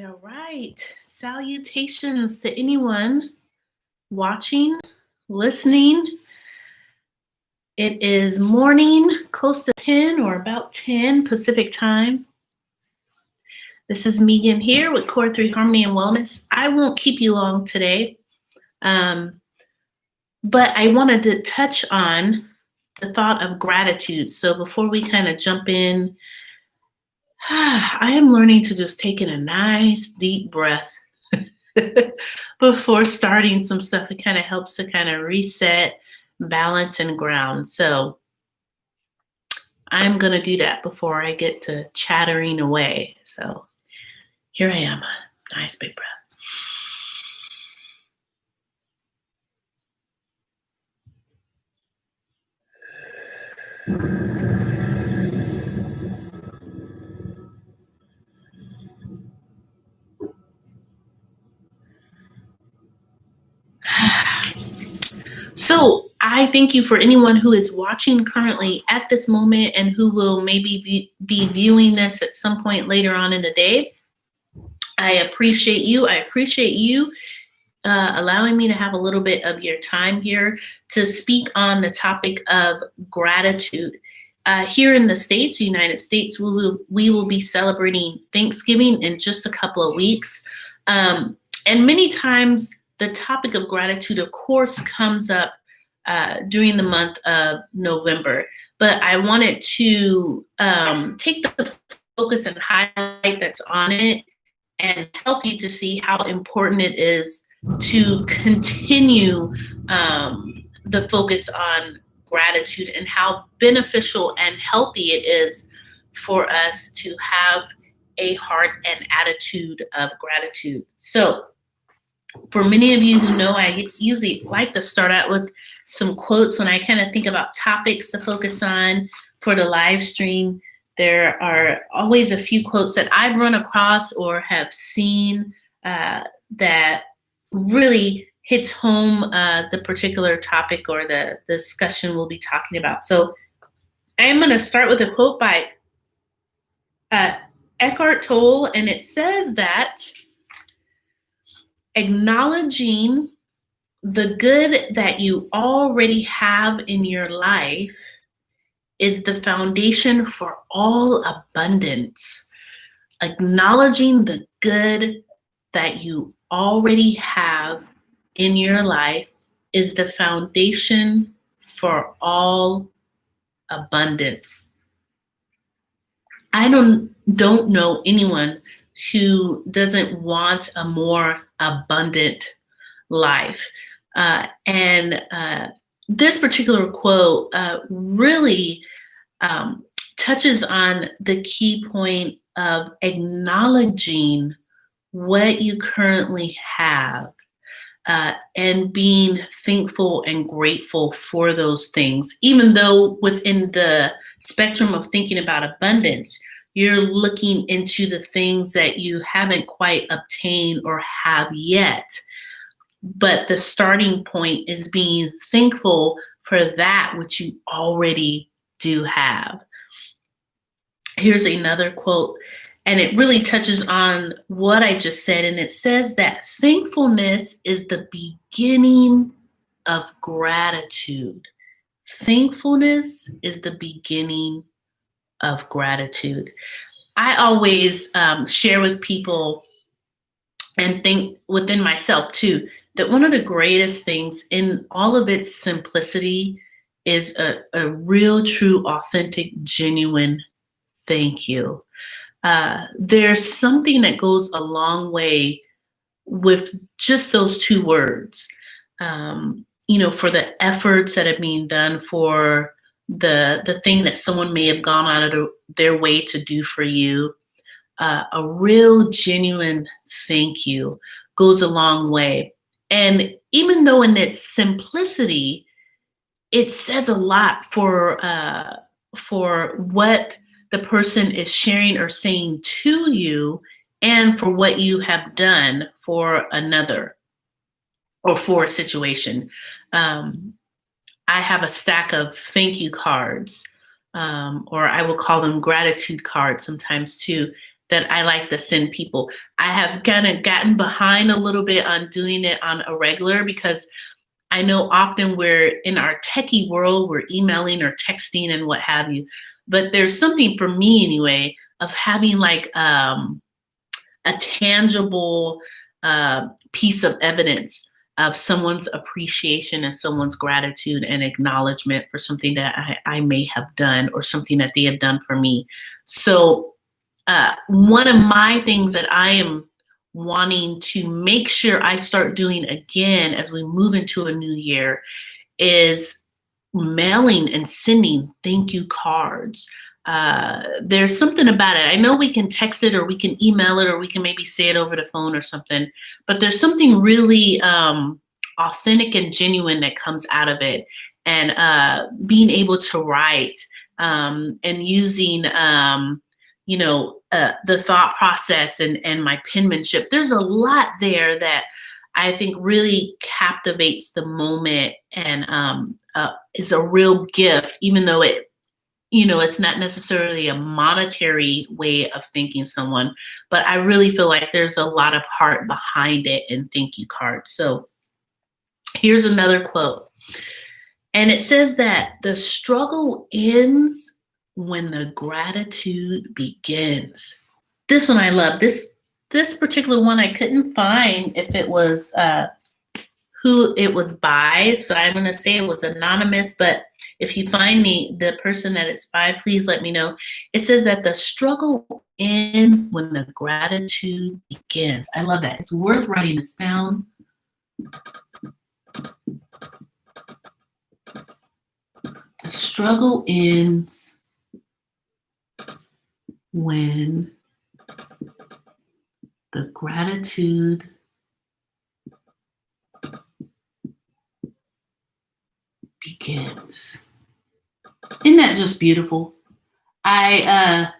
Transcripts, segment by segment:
All right. Salutations to anyone watching, listening. It is morning, close to 10 or about 10 Pacific time. This is Megan here with Core3 Harmony and Wellness. I won't keep you long today, but I wanted to touch on the thought of gratitude. So before we kind of jump in, I am learning to just take in a nice deep breath before starting some stuff. It kind of helps to kind of reset, balance, and ground. So I'm going to do that before I get to chattering away. So here I am. Nice big breath. So I thank you for anyone who is watching currently at this moment and who will maybe be viewing this at some point later on in the day. I appreciate you. I appreciate you allowing me to have a little bit of your time here to speak on the topic of gratitude. Here in the States, United States, we will be celebrating Thanksgiving in just a couple of weeks. And many times the topic of gratitude, of course, comes up during the month of November. But I wanted to take the focus and highlight that's on it and help you to see how important it is to continue the focus on gratitude and how beneficial and healthy it is for us to have a heart and attitude of gratitude. So for many of you who know, I usually like to start out with some quotes when I kind of think about topics to focus on for the live stream. There are always a few quotes that I've run across or have seen that really hits home the particular topic or the discussion we'll be talking about. So I am going to start with a quote by Eckhart Tolle, and it says that acknowledging the good that you already have in your life is the foundation for all abundance. Acknowledging the good that you already have in your life is the foundation for all abundance. I don't know anyone who doesn't want a more abundant life. This particular quote really touches on the key point of acknowledging what you currently have and being thankful and grateful for those things, even though within the spectrum of thinking about abundance, you're looking into the things that you haven't quite obtained or have yet. But the starting point is being thankful for that which you already do have. Here's another quote, and it really touches on what I just said. And it says that thankfulness is the beginning of gratitude. Thankfulness is the beginning of gratitude. I always share with people and think within myself too, that one of the greatest things in all of its simplicity is a real, true, authentic, genuine thank you. There's something that goes a long way with just those two words, for the efforts that are being done, for the thing that someone may have gone out of their way to do for you. A real, genuine thank you goes a long way. And even though in its simplicity, it says a lot for what the person is sharing or saying to you and for what you have done for another or for a situation. I have a stack of thank you cards, or I will call them gratitude cards sometimes too. that I like to send people. I have kind of gotten behind a little bit on doing it on a regular because I know often we're in our techie world, we're emailing or texting and what have you. But there's something for me anyway of having like a tangible piece of evidence of someone's appreciation and someone's gratitude and acknowledgement for something that I may have done or something that they have done for me. So one of my things that I am wanting to make sure I start doing again as we move into a new year is mailing and sending thank you cards. There's something about it. I know we can text it or we can email it or we can maybe say it over the phone or something, but there's something really authentic and genuine that comes out of it. And being able to write and using, the thought process and my penmanship, there's a lot there that I think really captivates the moment and is a real gift, even though it's not necessarily a monetary way of thanking someone, but I really feel like there's a lot of heart behind it in thank you cards. So here's another quote. And it says that the struggle ends when the gratitude begins. This one I love. This particular one I couldn't find if it was who it was by, so I'm going to say it was anonymous, but if you find the person that it's by, please let me know. It says that the struggle ends when the gratitude begins. I love that. It's worth writing this down. The struggle ends when the gratitude begins. Isn't that just beautiful? I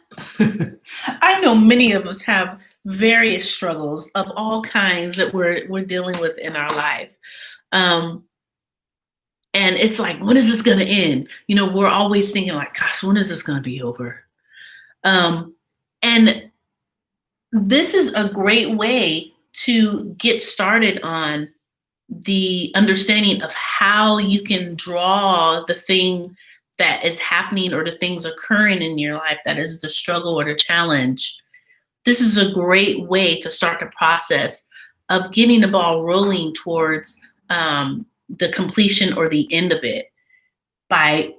know many of us have various struggles of all kinds that we're dealing with in our life. And it's like, when is this going to end? We're always thinking like, gosh, when is this going to be over? And this is a great way to get started on the understanding of how you can draw the thing that is happening or the things occurring in your life that is the struggle or the challenge. This is a great way to start the process of getting the ball rolling towards the completion or the end of it by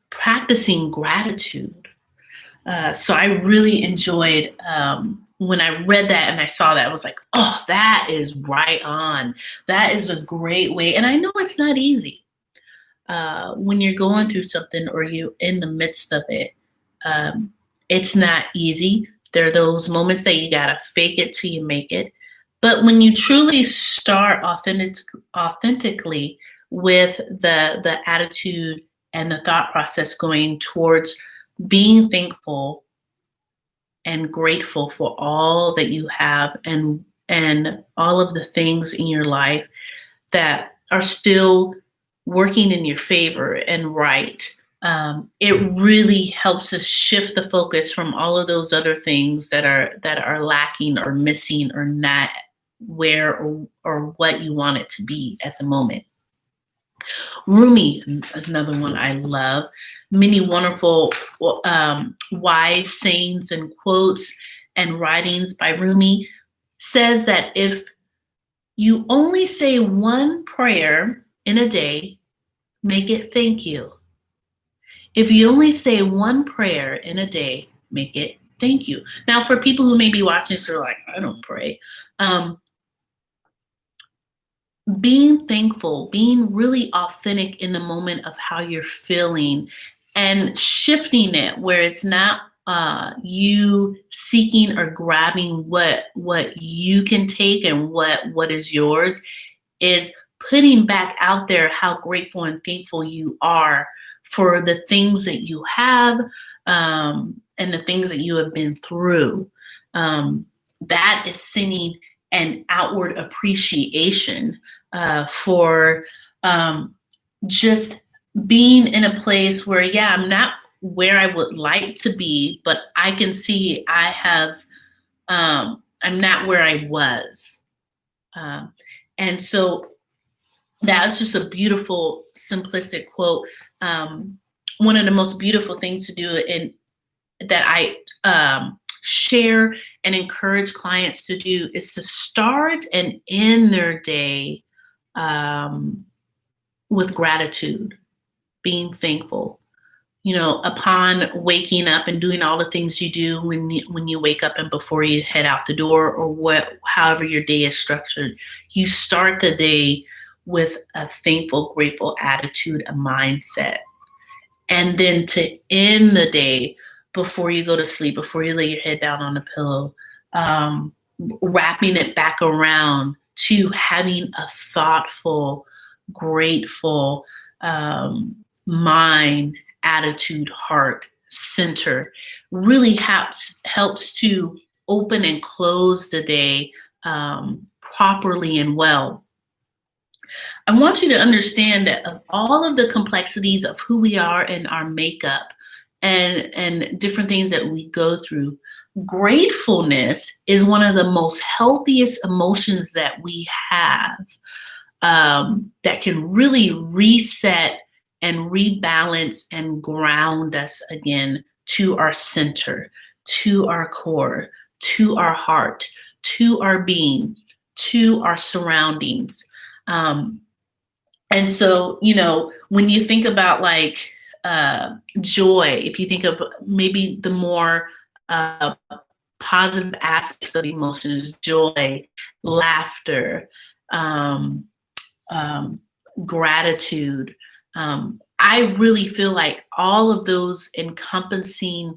practicing gratitude. So I really enjoyed when I read that and I saw that, I was like, oh, that is right on. That is a great way. And I know it's not easy when you're going through something or you're in the midst of it. It's not easy. There are those moments that you got to fake it till you make it. But when you truly start authentically with the attitude and the thought process going towards being thankful and grateful for all that you have and all of the things in your life that are still working in your favor and right, it really helps us shift the focus from all of those other things that are lacking or missing or not where or what you want it to be at the moment. Rumi, another one I love. Many wonderful wise sayings and quotes and writings by Rumi says that if you only say one prayer in a day, make it thank you. If you only say one prayer in a day, make it thank you. Now, for people who may be watching this, they're like, I don't pray. Being thankful, being really authentic in the moment of how you're feeling and shifting it where it's not you seeking or grabbing what you can take and what is yours, is putting back out there how grateful and thankful you are for the things that you have and the things that you have been through. That is sending an outward appreciation for just being in a place where, yeah, I'm not where I would like to be, but I can see I'm not where I was. Um, and so that was just a beautiful, simplistic quote. One of the most beautiful things to do, and that I share and encourage clients to do, is to start and end their day um, with gratitude, being thankful. Upon waking up and doing all the things you do when you wake up and before you head out the door, or however your day is structured, you start the day with a thankful, grateful attitude, a mindset. And then to end the day, before you go to sleep, before you lay your head down on the pillow, wrapping it back around to having a thoughtful, grateful mind, attitude, heart, center, really helps to open and close the day properly and well. I want you to understand that of all of the complexities of who we are and our makeup and different things that we go through, gratefulness is one of the most healthiest emotions that we have, that can really reset and rebalance and ground us again to our center, to our core, to our heart, to our being, to our surroundings. And so, when you think about like joy, if you think of maybe the more positive aspects of emotions, joy, laughter, gratitude, I really feel like all of those encompassing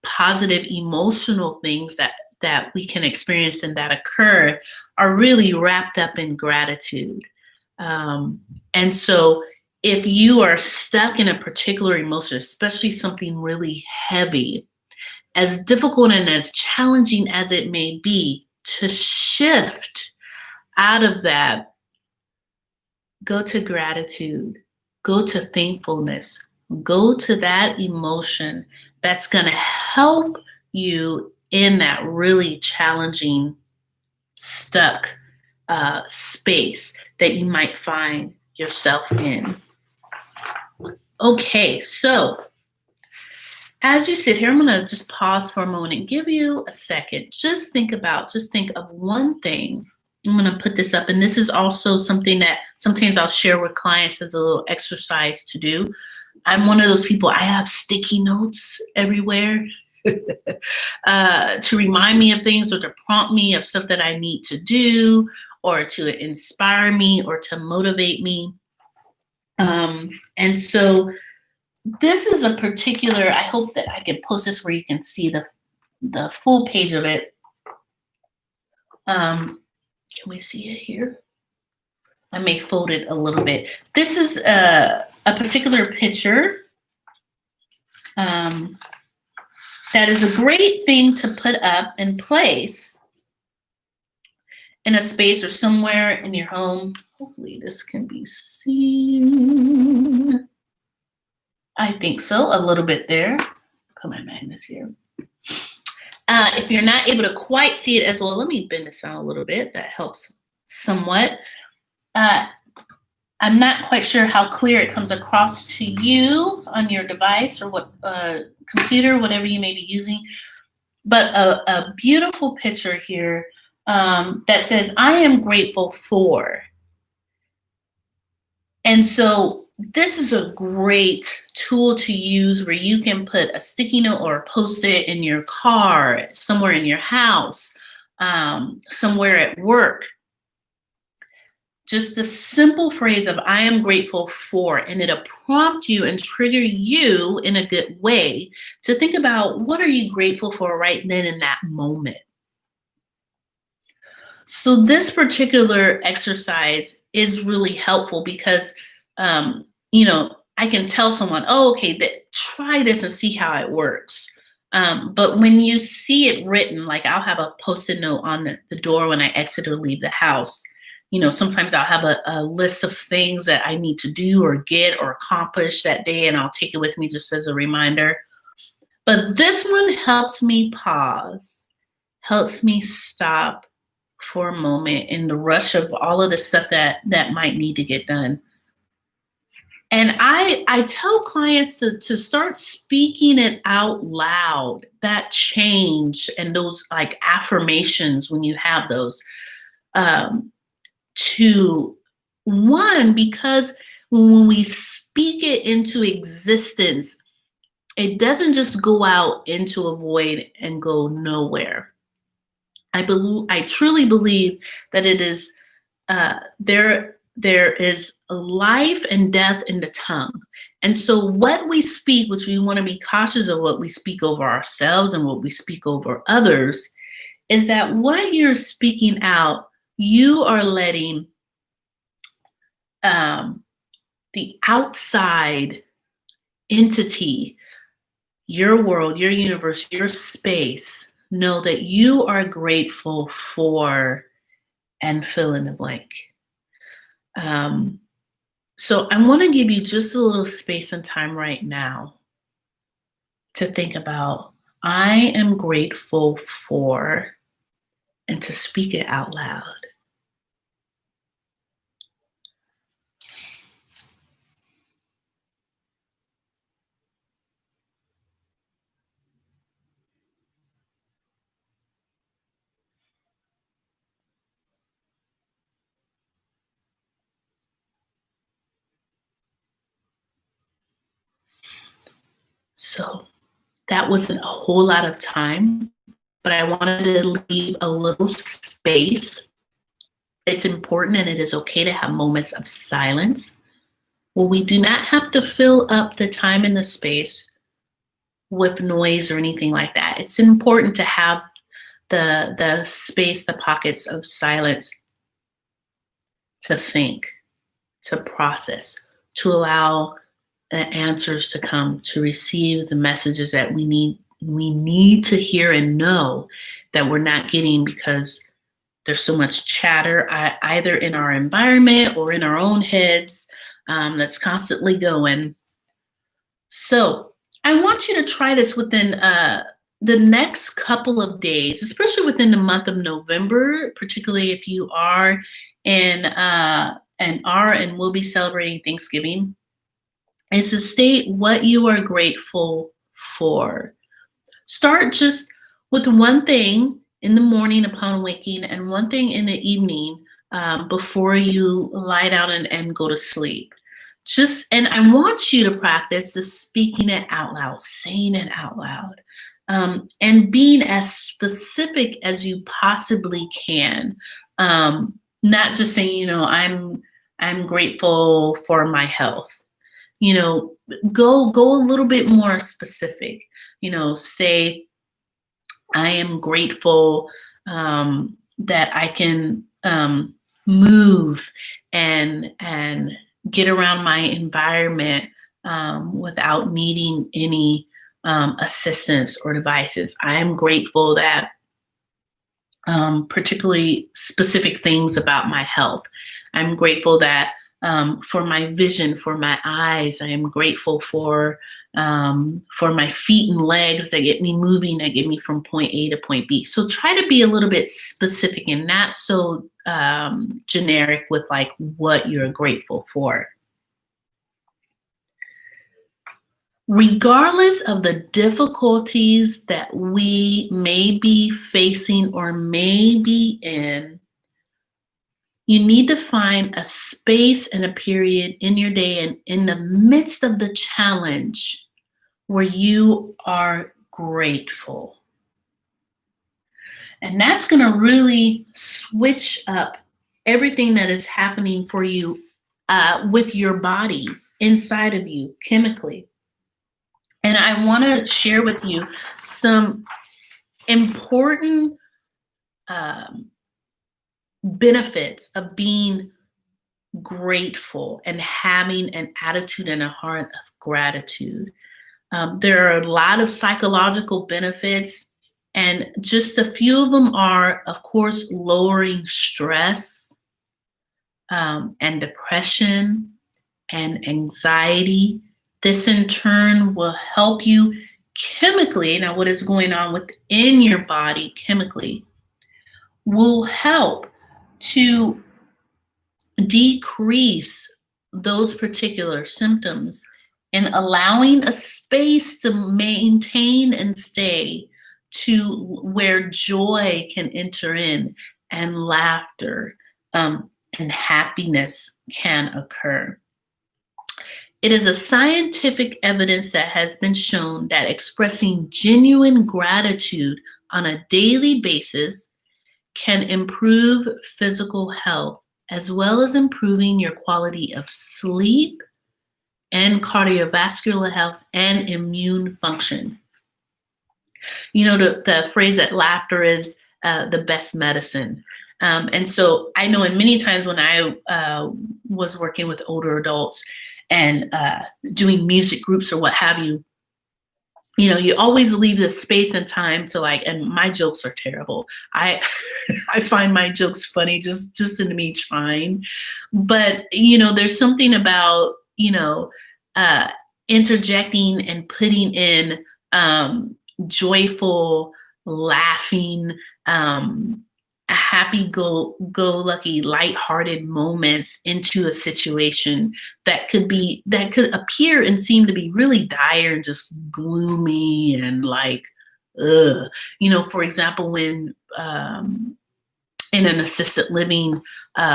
positive emotional things that we can experience and that occur are really wrapped up in gratitude. And so if you are stuck in a particular emotion, especially something really heavy, as difficult and as challenging as it may be, to shift out of that, go to gratitude, go to thankfulness, go to that emotion that's going to help you in that really challenging, stuck space that you might find yourself in. Okay, so as you sit here, I'm going to just pause for a moment and give you a second. Just think of one thing. I'm going to put this up, and this is also something that sometimes I'll share with clients as a little exercise to do. I'm one of those people, I have sticky notes everywhere to remind me of things or to prompt me of stuff that I need to do, or to inspire me or to motivate me. And so this is a particular, I hope that I can post this where you can see the full page of it. Can we see it here? I may fold it a little bit. This is a particular picture that is a great thing to put up in place in a space or somewhere in your home. Hopefully this can be seen. I think so, a little bit there. Put my magnets here. If you're not able to quite see it as well, let me bend this out a little bit. That helps somewhat. I'm not quite sure how clear it comes across to you on your device or what computer, whatever you may be using, but a beautiful picture here that says, I am grateful for. And so this is a great tool to use where you can put a sticky note or a Post-it in your car, somewhere in your house, somewhere at work. Just the simple phrase of I am grateful for, and it'll prompt you and trigger you in a good way to think about what are you grateful for right then in that moment. So this particular exercise is really helpful because, I can tell someone, oh, okay, try this and see how it works. But when you see it written, like I'll have a Post-it note on the door when I exit or leave the house, Sometimes I'll have a list of things that I need to do or get or accomplish that day, and I'll take it with me just as a reminder. But this one helps me pause, helps me stop for a moment in the rush of all of the stuff that might need to get done. And I tell clients to start speaking it out loud, that change and those like affirmations when you have those. Um, to one, because when we speak it into existence, it doesn't just go out into a void and go nowhere. I truly believe that it is there is life and death in the tongue. And so what we speak, which we want to be cautious of what we speak over ourselves and what we speak over others, is that what you're speaking out, you are letting the outside entity, your world, your universe, your space, know that you are grateful for and fill in the blank. So I want to give you just a little space and time right now to think about, I am grateful for, and to speak it out loud. So that wasn't a whole lot of time, but I wanted to leave a little space. It's important and it is okay to have moments of silence. Well, we do not have to fill up the time and the space with noise or anything like that. It's important to have the space, the pockets of silence to think, to process, to allow the answers to come, to receive the messages that we need to hear and know that we're not getting because there's so much chatter either in our environment or in our own heads that's constantly going. So I want you to try this within the next couple of days, especially within the month of November, particularly if you are and will be celebrating Thanksgiving, is to state what you are grateful for. Start just with one thing in the morning upon waking and one thing in the evening before you lie down and go to sleep. And I want you to practice the speaking it out loud, saying it out loud, and being as specific as you possibly can. Not just saying, I'm grateful for my health. Go a little bit more specific. Say, I am grateful that I can move and get around my environment without needing any assistance or devices. I am grateful that particularly specific things about my health. I'm grateful that for my vision, for my eyes. I am grateful for my feet and legs that get me moving, that get me from point A to point B. So try to be a little bit specific and not so generic with like what you're grateful for. Regardless of the difficulties that we may be facing or may be in, you need to find a space and a period in your day and in the midst of the challenge where you are grateful. And that's going to really switch up everything that is happening for you with your body, inside of you, chemically. And I want to share with you some important benefits of being grateful and having an attitude and a heart of gratitude. There are a lot of psychological benefits, and just a few of them are, of course, lowering stress, and depression and anxiety. This in turn will help you chemically. Now, what is going on within your body chemically will help to decrease those particular symptoms and allowing a space to maintain and stay to where joy can enter in and laughter and happiness can occur. It is a scientific evidence that has been shown that expressing genuine gratitude on a daily basis can improve physical health, as well as improving your quality of sleep and cardiovascular health and immune function. You know, the phrase that laughter is the best medicine. And so I know in many times when I was working with older adults and doing music groups or what have you, you know, you always leave this space and time to like, and my jokes are terrible. I I find my jokes funny just in me trying. But, you know, there's something about, you know, uh, interjecting and putting in joyful, laughing, happy-go-lucky, lighthearted moments into a situation that could appear and seem to be really dire and just gloomy and like, ugh. You know, for example, when in an assisted living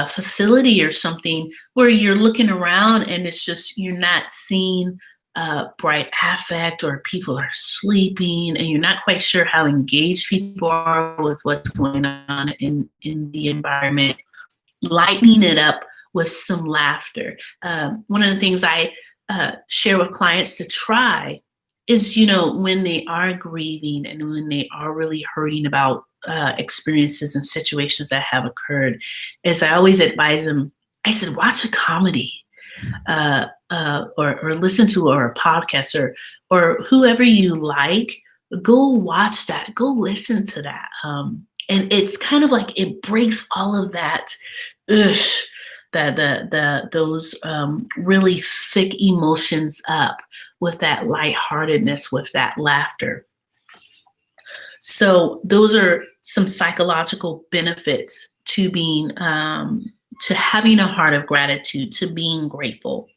facility or something where you're looking around and it's just you're not seeing bright affect or people are sleeping and you're not quite sure how engaged people are with what's going on in the environment, lightening it up with some laughter. One of the things I share with clients to try is, you know, when they are grieving and when they are really hurting about experiences and situations that have occurred, is I always advise them, I said, watch a comedy. Or listen to or a podcast or whoever you like, go watch that, go listen to that. And it's kind of like it breaks all of that, those really thick emotions up with that lightheartedness, with that laughter. So those are some psychological benefits to being to having a heart of gratitude, to being grateful.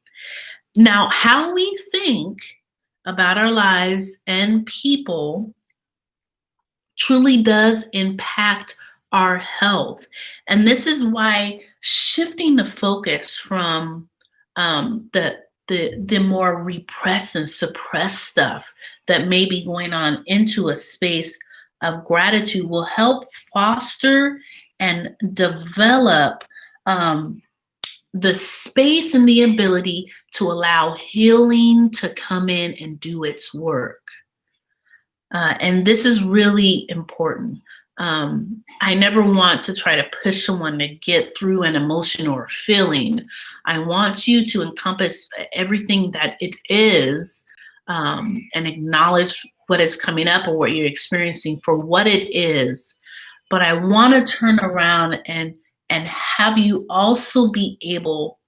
Now, how we think about our lives and people truly does impact our health. And this is why shifting the focus from the more repressed and suppressed stuff that may be going on into a space of gratitude will help foster and develop the space and the ability to allow healing to come in and do its work. And this is really important. I never want to try to push someone to get through an emotion or feeling. I want you to encompass everything that it is and acknowledge what is coming up or what you're experiencing for what it is. But I want to turn around and have you also be able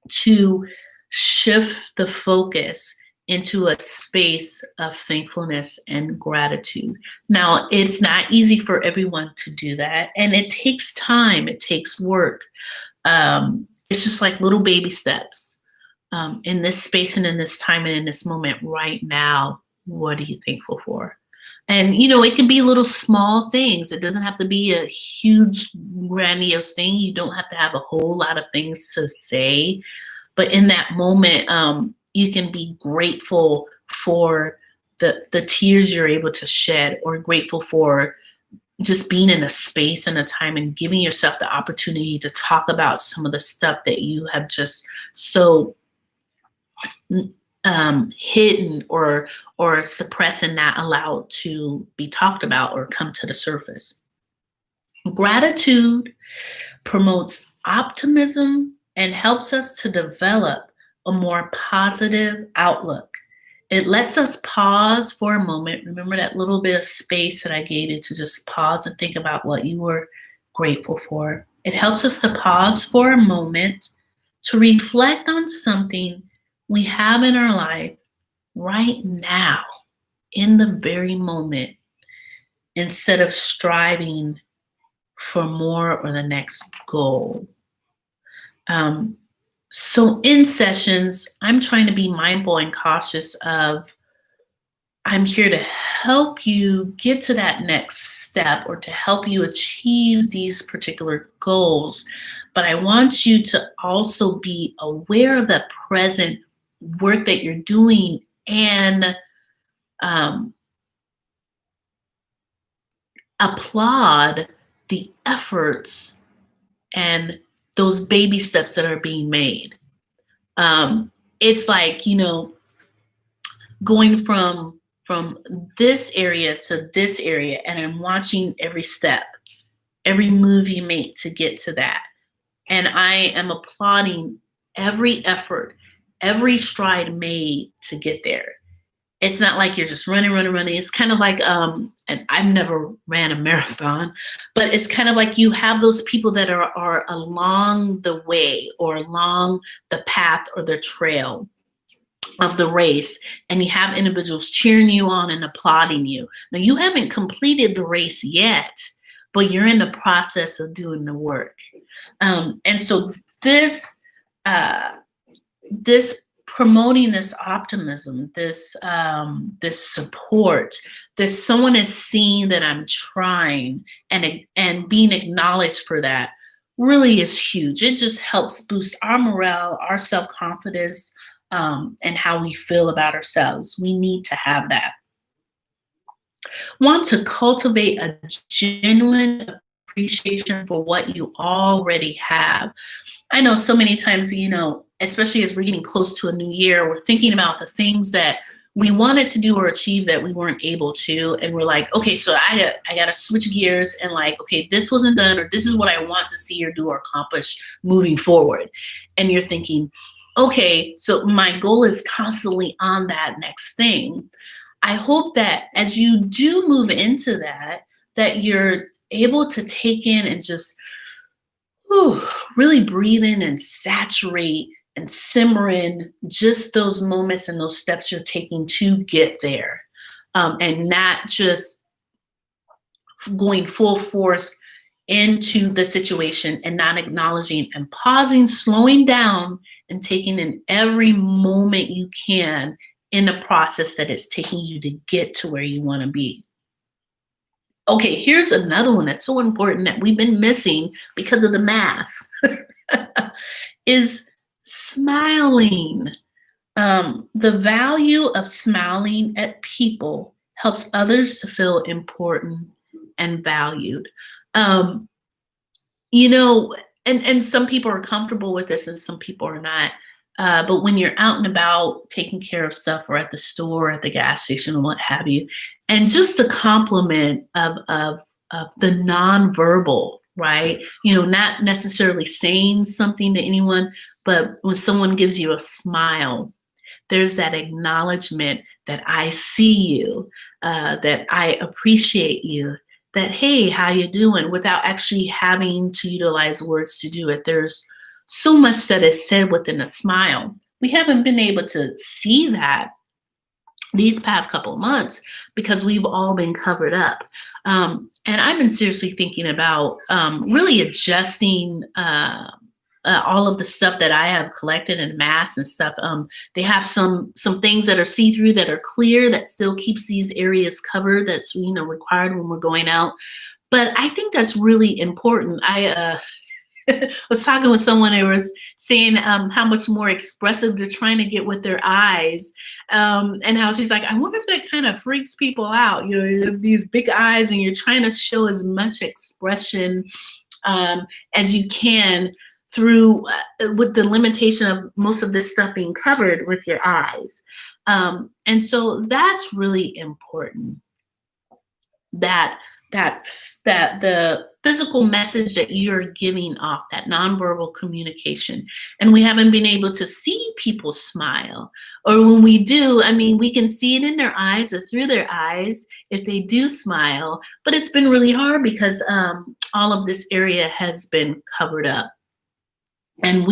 to shift the focus into a space of thankfulness and gratitude. Now, it's not easy for everyone to do that, and it takes time, it takes work. It's just like little baby steps. In this space and in this time and in this moment right now, what are you thankful for? And, you know, it can be little small things. It doesn't have to be a huge, grandiose thing. You don't have to have a whole lot of things to say. But in that moment, you can be grateful for the tears you're able to shed, or grateful for just being in a space and a time and giving yourself the opportunity to talk about some of the stuff that you have just so hidden or suppressed and not allowed to be talked about or come to the surface. Gratitude promotes optimism and helps us to develop a more positive outlook. It lets us pause for a moment. Remember that little bit of space that I gave you to just pause and think about what you were grateful for. It helps us to pause for a moment to reflect on something we have in our life right now, in the very moment, instead of striving for more or the next goal. Um, so in sessions, I'm trying to be mindful and cautious of I'm here to help you get to that next step or to help you achieve these particular goals. But I want you to also be aware of the present work that you're doing and um, applaud the efforts and those baby steps that are being made. It's like, going from this area to this area, and I'm watching every step, every move you make to get to that. And I am applauding every effort, every stride made to get there. It's not like you're just running, running, running. It's kind of like, and I've never ran a marathon, but it's kind of like you have those people that are along the way or along the path or the trail of the race, and you have individuals cheering you on and applauding you. Now, you haven't completed the race yet, but you're in the process of doing the work. And so uh, this promoting this optimism, this support, this someone is seeing that I'm trying and being acknowledged for that really is huge. It just helps boost our morale, our self-confidence, and how we feel about ourselves. We need to have that. Want to cultivate a genuine appreciation for what you already have. I know so many times, especially as we're getting close to a new year, we're thinking about the things that we wanted to do or achieve that we weren't able to. And we're like, okay, so I got to switch gears and like, okay, this wasn't done, or this is what I want to see or do or accomplish moving forward. And you're thinking, okay, so my goal is constantly on that next thing. I hope that as you do move into that, that you're able to take in and just really breathe in and saturate and simmer in just those moments and those steps you're taking to get there. And not just going full force into the situation and not acknowledging and pausing, slowing down, and taking in every moment you can in the process that it's taking you to get to where you want to be. Okay, here's another one that's so important that we've been missing because of the mask is smiling. The value of smiling at people helps others to feel important and valued. Um, and some people are comfortable with this and some people are not. But when you're out and about taking care of stuff or at the store, at the gas station, or what have you, and just the compliment of the nonverbal, right? Not necessarily saying something to anyone, but when someone gives you a smile, there's that acknowledgement that I see you, that I appreciate you, that, hey, how you doing, without actually having to utilize words to do it. There's so much that is said within a smile. We haven't been able to see that these past couple of months because we've all been covered up. And I've been seriously thinking about really adjusting all of the stuff that I have collected in masks and stuff. They have some things that are see-through that are clear that still keeps these areas covered. That's required when we're going out. But I think that's really important. I was talking with someone who was saying how much more expressive they're trying to get with their eyes, and how she's like, I wonder if that kind of freaks people out. You have these big eyes and you're trying to show as much expression as you can through with the limitation of most of this stuff being covered with your eyes. And so that's really important, that that the physical message that you're giving off, that nonverbal communication. And we haven't been able to see people smile. Or when we do, I mean, we can see it in their eyes or through their eyes if they do smile, but it's been really hard because all of this area has been covered up. And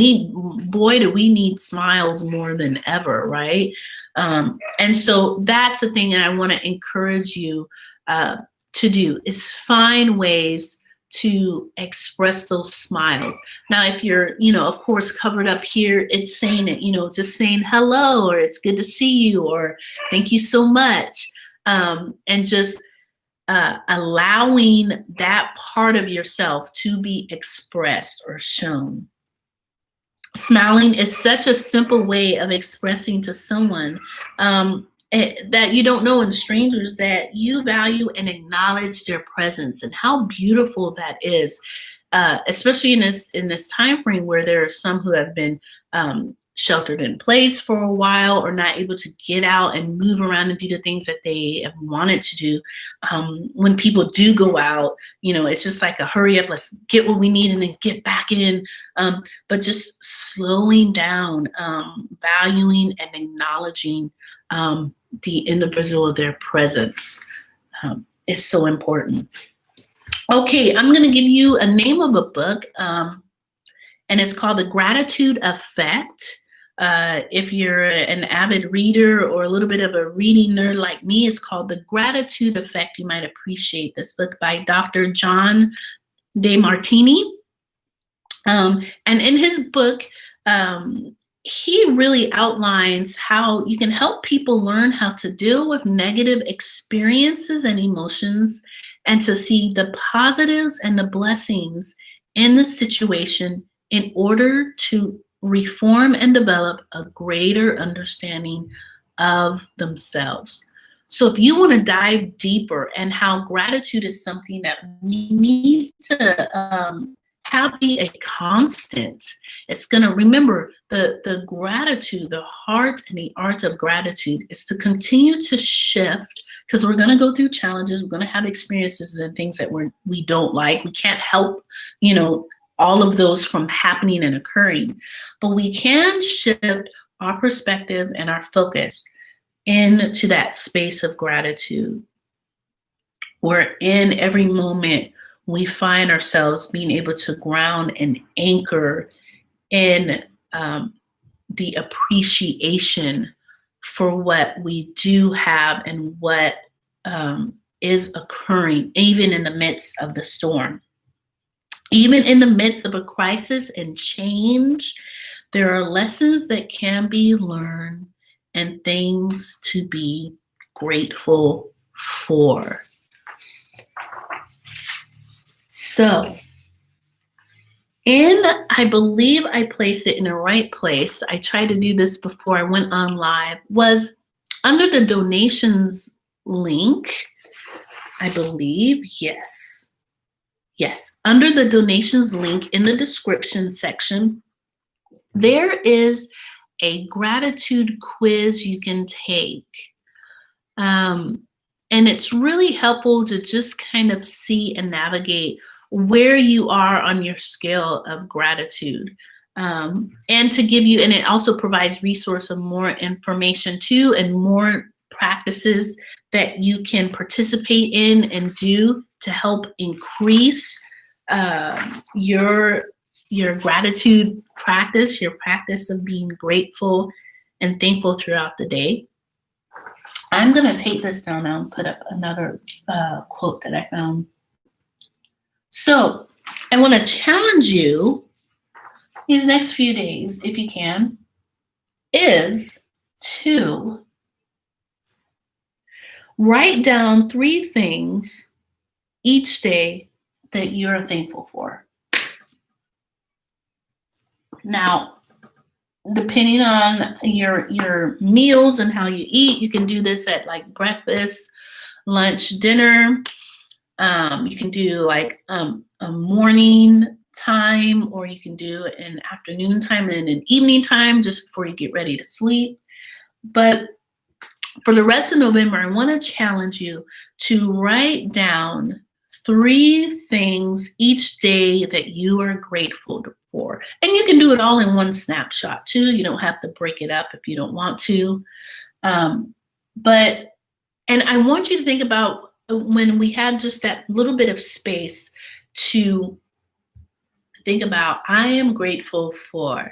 boy, do we need smiles more than ever, right? And so that's the thing that I want to encourage you to do, is find ways to express those smiles. Now, if you're, of course, covered up here, it's saying it, just saying hello, or it's good to see you, or thank you so much. And just allowing that part of yourself to be expressed or shown. Smiling is such a simple way of expressing to someone that you don't know, and strangers, that you value and acknowledge their presence, and how beautiful that is, especially in this time frame where there are some who have been sheltered in place for a while, or not able to get out and move around and do the things that they have wanted to do. When people do go out, it's just like a hurry up, let's get what we need and then get back in. But just slowing down, valuing and acknowledging the individual, their presence is so important. Okay, I'm going to give you a name of a book, and it's called The Gratitude Effect. If you're an avid reader or a little bit of a reading nerd like me, it's called The Gratitude Effect. You might appreciate this book, by Dr. John DeMartini. And in his book, he really outlines how you can help people learn how to deal with negative experiences and emotions, and to see the positives and the blessings in the situation in order to reform and develop a greater understanding of themselves. So if you want to dive deeper, and how gratitude is something that we need to have be a constant, it's going to, remember, the gratitude, the heart and the art of gratitude is to continue to shift, because we're going to go through challenges, we're going to have experiences and things that we don't like. We can't help, all of those from happening and occurring, but we can shift our perspective and our focus into that space of gratitude, where in every moment we find ourselves being able to ground and anchor in the appreciation for what we do have, and what is occurring, even in the midst of the storm. Even in the midst of a crisis and change, there are lessons that can be learned and things to be grateful for. So, I believe I placed it in the right place. I tried to do this before I went on live, was under the donations link, I believe, yes, under the donations link in the description section, there is a gratitude quiz you can take. And it's really helpful to just kind of see and navigate where you are on your scale of gratitude. And to give you, and it also provides resource of more information too, and more practices that you can participate in and do to help increase your gratitude practice, your practice of being grateful and thankful throughout the day. I'm going to take this down now and put up another quote that I found. So I want to challenge you these next few days, if you can, is to write down 3 things each day that you're thankful for. Now, depending on your meals and how you eat, you can do this at like breakfast, lunch, dinner. You can do like a morning time, or you can do it in afternoon time and an evening time just before you get ready to sleep. But for the rest of November, I want to challenge you to write down 3 things each day that you are grateful for. And you can do it all in one snapshot too. You don't have to break it up if you don't want to. Um, but, and I want you to think about when we had just that little bit of space to think about, I am grateful for,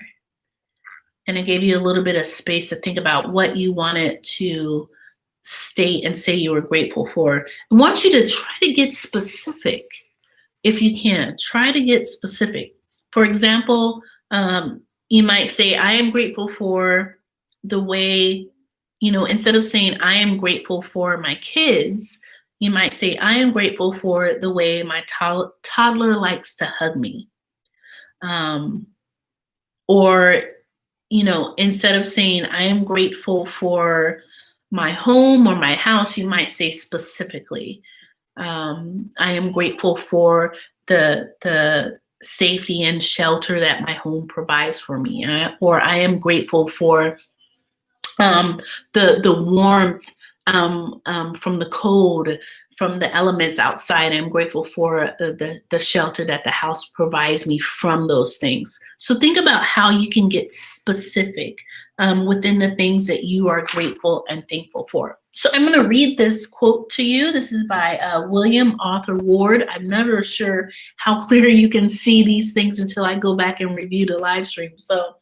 and I gave you a little bit of space to think about what you wanted to state and say you were grateful for. I want you to try to get specific if you can. Try to get specific. For example, you might say, I am grateful for the way, instead of saying, I am grateful for my kids, you might say, I am grateful for the way my toddler likes to hug me. Or instead of saying, I am grateful for my home or my house, you might say specifically, I am grateful for the safety and shelter that my home provides for me. Or I am grateful for the warmth from the cold, from the elements outside. I'm grateful for the shelter that the house provides me from those things. So think about how you can get specific within the things that you are grateful and thankful for. So I'm going to read this quote to you. This is by William Arthur Ward. I'm never sure how clear you can see these things until I go back and review the live stream. So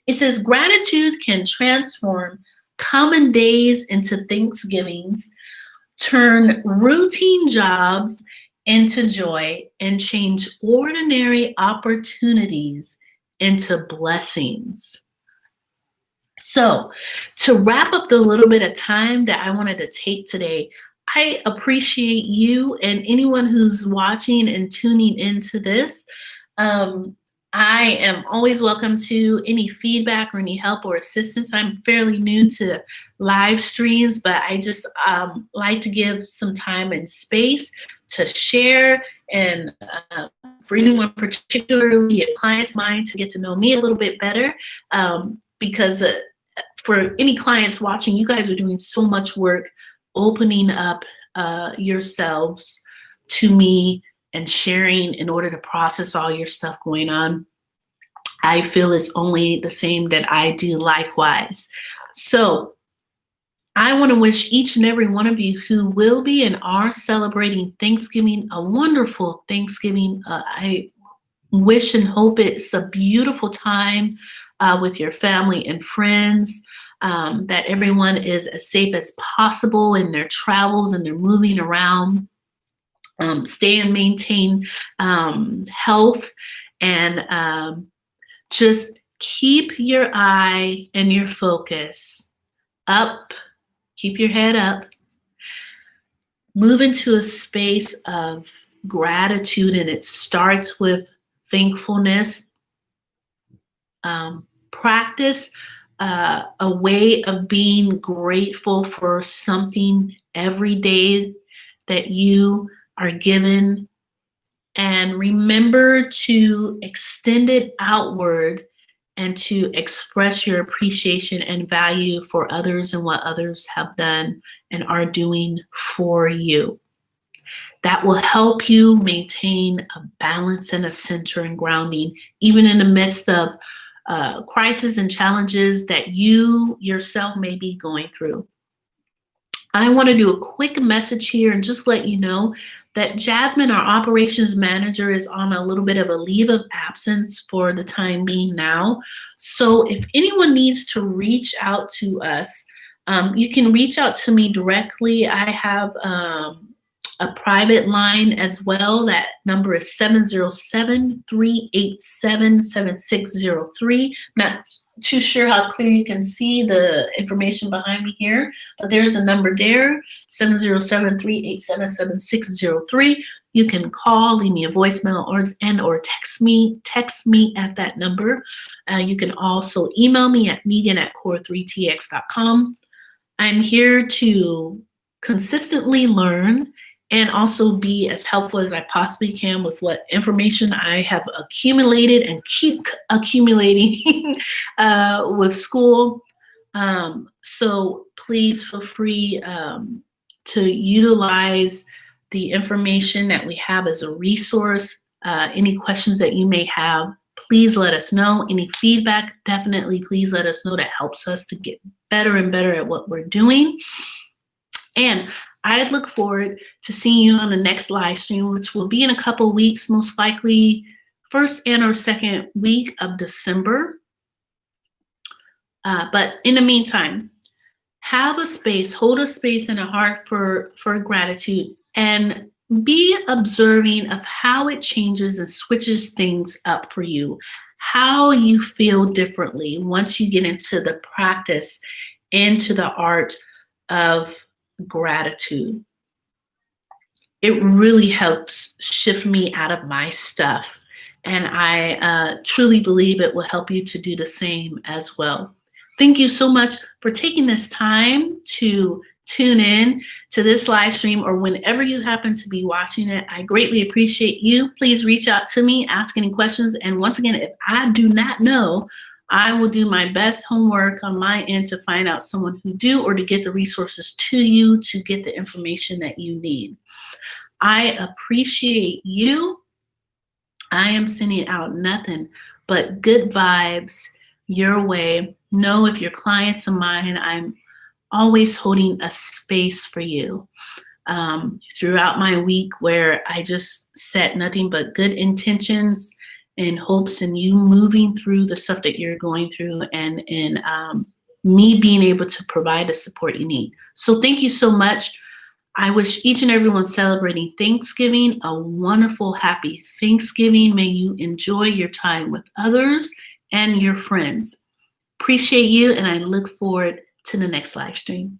it says, gratitude can transform common days into Thanksgivings, turn routine jobs into joy, and change ordinary opportunities into blessings. So, to wrap up the little bit of time that I wanted to take today, I appreciate you and anyone who's watching and tuning into this. I am always welcome to any feedback or any help or assistance. I'm fairly new to live streams, but I just like to give some time and space to share, and for anyone, particularly a client's mind, to get to know me a little bit better. Because for any clients watching, you guys are doing so much work opening up yourselves to me and sharing in order to process all your stuff going on. I feel it's only the same that I do likewise. So I want to wish each and every one of you who will be and are celebrating Thanksgiving a wonderful Thanksgiving. I wish and hope it's a beautiful time with your family and friends, that everyone is as safe as possible in their travels and they're moving around. Stay and maintain health, and just keep your eye and your focus up. Keep your head up. Move into a space of gratitude, and it starts with thankfulness. Practice a way of being grateful for something every day that you are given, and remember to extend it outward and to express your appreciation and value for others and what others have done and are doing for you. That will help you maintain a balance and a center and grounding, even in the midst of crises and challenges that you yourself may be going through. I want to do a quick message here and just let you know that Jasmine, our operations manager, is on a little bit of a leave of absence for the time being now. So if anyone needs to reach out to us, you can reach out to me directly. I have a private line as well. That number is 707-387-7603. Not too sure how clear you can see the information behind me here, but there's a number there, 707-387-7603. You can call, leave me a voicemail, or text me at that number. You can also email me at megan@core3tx.com. I'm here to consistently learn and also be as helpful as I possibly can with what information I have accumulated and keep accumulating with school. So please feel free to utilize the information that we have as a resource. Any questions that you may have, please let us know. Any feedback, definitely please let us know. That helps us to get better and better at what we're doing. And I look forward to seeing you on the next live stream, which will be in a couple of weeks, most likely first and or second week of December. But in the meantime, have a space, hold a space and a heart for gratitude, and be observing of how it changes and switches things up for you, how you feel differently once you get into the practice, into the art of gratitude. It really helps shift me out of my stuff. And I truly believe it will help you to do the same as well. Thank you so much for taking this time to tune in to this live stream, or whenever you happen to be watching it. I greatly appreciate you. Please reach out to me, ask any questions. And once again, if I do not know, I will do my best homework on my end to find out someone who do, or to get the resources to you to get the information that you need. I appreciate you. I am sending out nothing but good vibes your way. Know if your clients of mine, I'm always holding a space for you throughout my week, where I just set nothing but good intentions and hopes in you moving through the stuff that you're going through, and in me being able to provide the support you need. So thank you so much. I wish each and everyone celebrating Thanksgiving a wonderful, happy Thanksgiving. May you enjoy your time with others and your friends. Appreciate you, and I look forward to the next live stream.